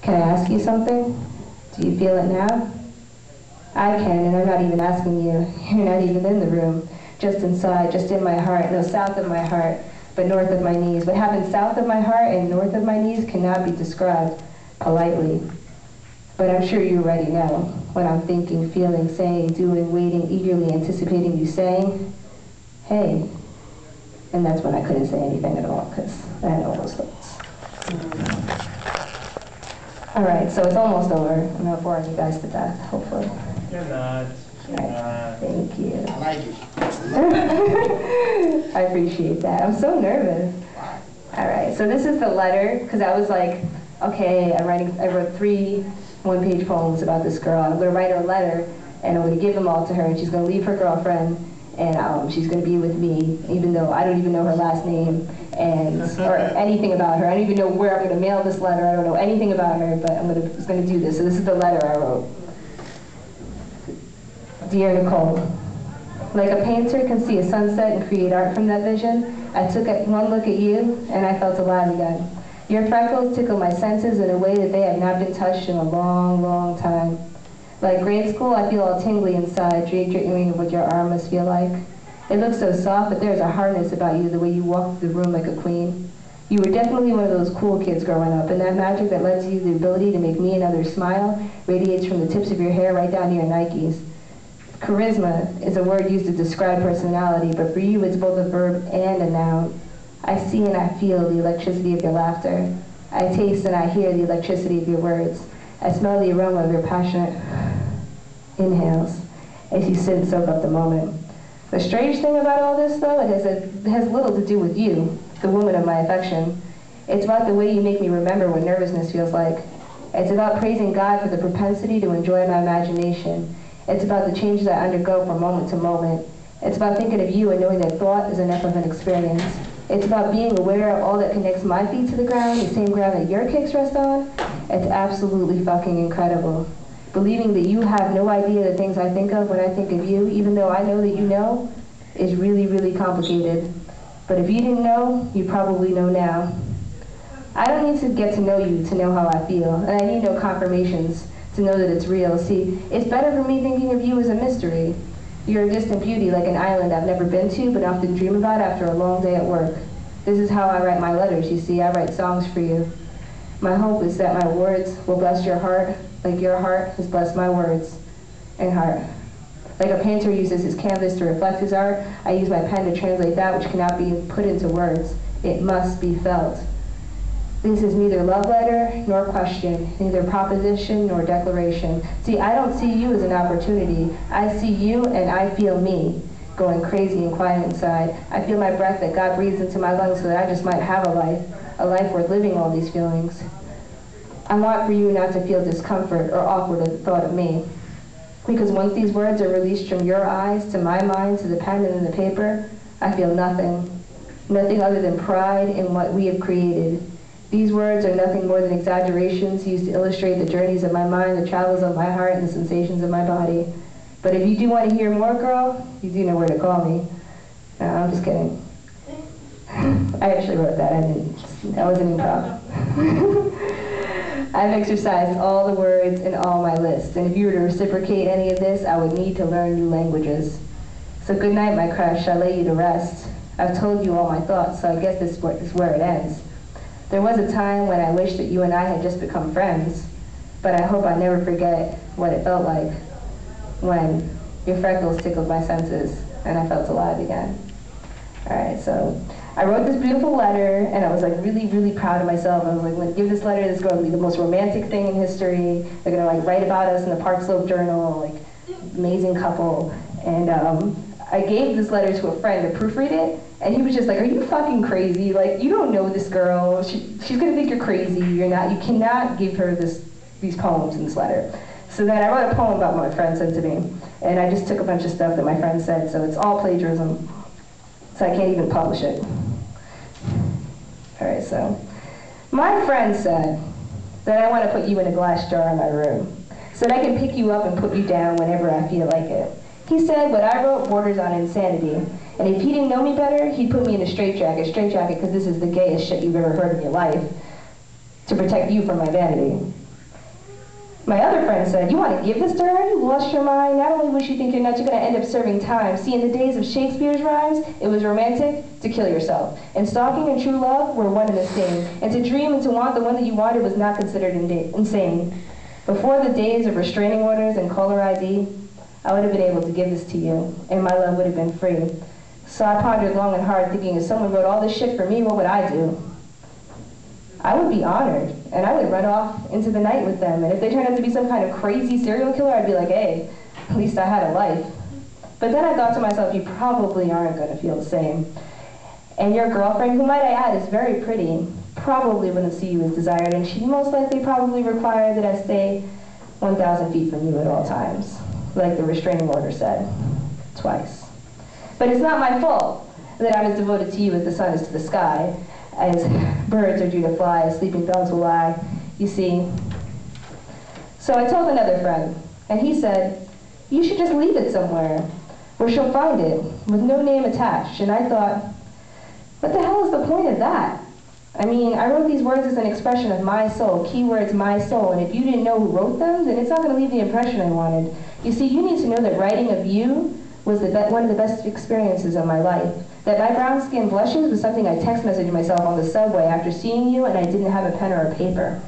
Can I ask you something? Do you feel it now? I can, and I'm not even asking you. You're not even in the room. Just inside, just in my heart. No, south of my heart, but north of my knees. What happens south of my heart and north of my knees cannot be described politely. But I'm sure you already know what I'm thinking, feeling, saying, doing, waiting, eagerly anticipating you saying, hey. And that's when I couldn't say anything at all, because I had all those thoughts. All right, so it's almost over. I'm not boring you guys to death, hopefully. You're not. You're not. Thank you. I like it. I appreciate that. I'm so nervous. All right, so this is the letter, because I was like, okay, I wrote 3 one-page poems about this girl. I'm going to write her a letter, and I'm going to give them all to her, and she's going to leave her girlfriend, and she's going to be with me, even though I don't even know her last name or anything about her. I don't even know where I'm going to mail this letter. I don't know anything about her, but I'm just going to do this. So this is the letter I wrote. Dear Nicole, like a painter can see a sunset and create art from that vision, I took one look at you, and I felt alive again. Your freckles tickle my senses in a way that they have not been touched in a long, long time. Like grade school, I feel all tingly inside, dreaming of what your arm must feel like. It looks so soft, but there's a hardness about you, the way you walk through the room like a queen. You were definitely one of those cool kids growing up, and that magic that lends you the ability to make me and others smile radiates from the tips of your hair right down to your Nikes. Charisma is a word used to describe personality, but for you it's both a verb and a noun. I see and I feel the electricity of your laughter. I taste and I hear the electricity of your words. I smell the aroma of your passionate inhales as you sit and soak up the moment. The strange thing about all this, though, it has little to do with you, the woman of my affection. It's about the way you make me remember what nervousness feels like. It's about praising God for the propensity to enjoy my imagination. It's about the changes I undergo from moment to moment. It's about thinking of you and knowing that thought is enough of an experience. It's about being aware of all that connects my feet to the ground, the same ground that your kicks rest on. It's absolutely fucking incredible. Believing that you have no idea the things I think of when I think of you, even though I know that you know, is really, really complicated. But if you didn't know, you probably know now. I don't need to get to know you to know how I feel, and I need no confirmations to know that it's real. See, it's better for me thinking of you as a mystery. You're a distant beauty, like an island I've never been to, but often dream about after a long day at work. This is how I write my letters, you see. I write songs for you. My hope is that my words will bless your heart, like your heart has blessed my words and heart. Like a painter uses his canvas to reflect his art, I use my pen to translate that which cannot be put into words. It must be felt. This is neither love letter nor question, neither proposition nor declaration. See, I don't see you as an opportunity. I see you and I feel me going crazy and quiet inside. I feel my breath that God breathes into my lungs so that I just might have a life worth living all these feelings. I want for you not to feel discomfort or awkward at the thought of me. Because once these words are released from your eyes to my mind, to the pen and then the paper, I feel nothing. Nothing other than pride in what we have created. These words are nothing more than exaggerations used to illustrate the journeys of my mind, the travels of my heart, and the sensations of my body. But if you do want to hear more, girl, you do know where to call me. No, I'm just kidding. I actually wrote that. That wasn't improv. I've exercised all the words in all my lists, and if you were to reciprocate any of this, I would need to learn new languages. So good night, my crush. I lay you to rest. I've told you all my thoughts, so I guess this is where it ends. There was a time when I wished that you and I had just become friends, but I hope I never forget what it felt like when your freckles tickled my senses and I felt alive again. All right, so I wrote this beautiful letter, and I was like really, really proud of myself. I was like, I'm gonna give this letter to this girl, it'll be the most romantic thing in history. They're gonna like write about us in the Park Slope Journal, like amazing couple. And I gave this letter to a friend to proofread it, and he was just like, are you fucking crazy? Like, you don't know this girl. She's gonna think you're crazy. You cannot give her these poems in this letter. So then I wrote a poem about what my friend said to me, and I just took a bunch of stuff that my friend said, so it's all plagiarism, so I can't even publish it. All right, so my friend said that I want to put you in a glass jar in my room so that I can pick you up and put you down whenever I feel like it. He said what I wrote borders on insanity, and if he didn't know me better, he'd put me in a straitjacket because this is the gayest shit you've ever heard in your life, to protect you from my vanity. My other friend said, "You want to give this to her? You lost your mind. Not only would she think you're nuts, you're going to end up serving time. See, in the days of Shakespeare's rhymes, it was romantic to kill yourself. And stalking and true love were one and the same. And to dream and to want the one that you wanted was not considered insane. Before the days of restraining orders and caller ID, I would have been able to give this to you, and my love would have been free. So I pondered long and hard, thinking if someone wrote all this shit for me, what would I do? I would be honored, and I would run off into the night with them. And if they turned out to be some kind of crazy serial killer, I'd be like, hey, at least I had a life. But then I thought to myself, you probably aren't going to feel the same. And your girlfriend, who might I add is very pretty, probably wouldn't see you as desired, and she'd most likely probably require that I stay 1,000 feet from you at all times, like the restraining order said, twice. But it's not my fault that I'm as devoted to you as the sun is to the sky, as birds are due to fly, as sleeping dogs will lie, you see. So I told another friend, and he said, you should just leave it somewhere, where she'll find it, with no name attached. And I thought, what the hell is the point of that? I mean, I wrote these words as an expression of my soul, keywords my soul, and if you didn't know who wrote them, then it's not going to leave the impression I wanted. You see, you need to know that writing of you was one of the best experiences of my life. That my brown skin blushes was something I text messaged myself on the subway after seeing you and I didn't have a pen or a paper.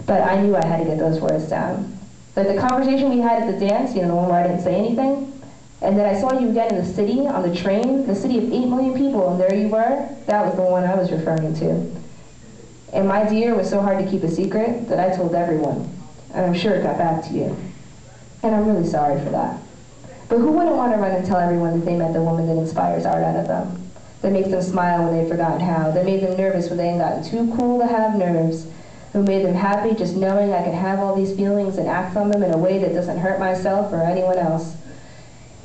But I knew I had to get those words down. That the conversation we had at the dance, you know, the one where I didn't say anything, and then I saw you again in the city, on the train, the city of 8 million people, and there you were, that was the one I was referring to. And my dear was so hard to keep a secret that I told everyone, and I'm sure it got back to you. And I'm really sorry for that. But who wouldn't want to run and tell everyone that they met the woman that inspires art out of them, that makes them smile when they've forgotten how, that made them nervous when they ain't gotten too cool to have nerves, who made them happy just knowing I could have all these feelings and act on them in a way that doesn't hurt myself or anyone else.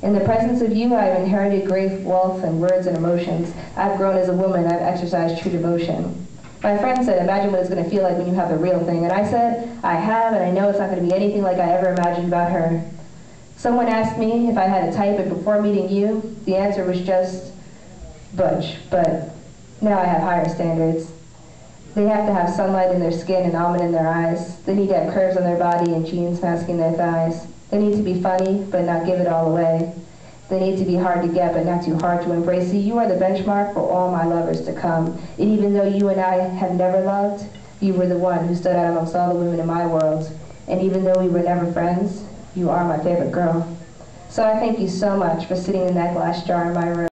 In the presence of you, I've inherited great wealth and words and emotions. I've grown as a woman. I've exercised true devotion. My friend said, imagine what it's going to feel like when you have the real thing. And I said, I have, and I know it's not going to be anything like I ever imagined about her. Someone asked me if I had a type, and before meeting you, the answer was just butch. But now I have higher standards. They have to have sunlight in their skin and almond in their eyes. They need to have curves on their body and jeans masking their thighs. They need to be funny, but not give it all away. They need to be hard to get, but not too hard to embrace. See, you are the benchmark for all my lovers to come. And even though you and I have never loved, you were the one who stood out amongst all the women in my world. And even though we were never friends, you are my favorite girl. So I thank you so much for sitting in that glass jar in my room.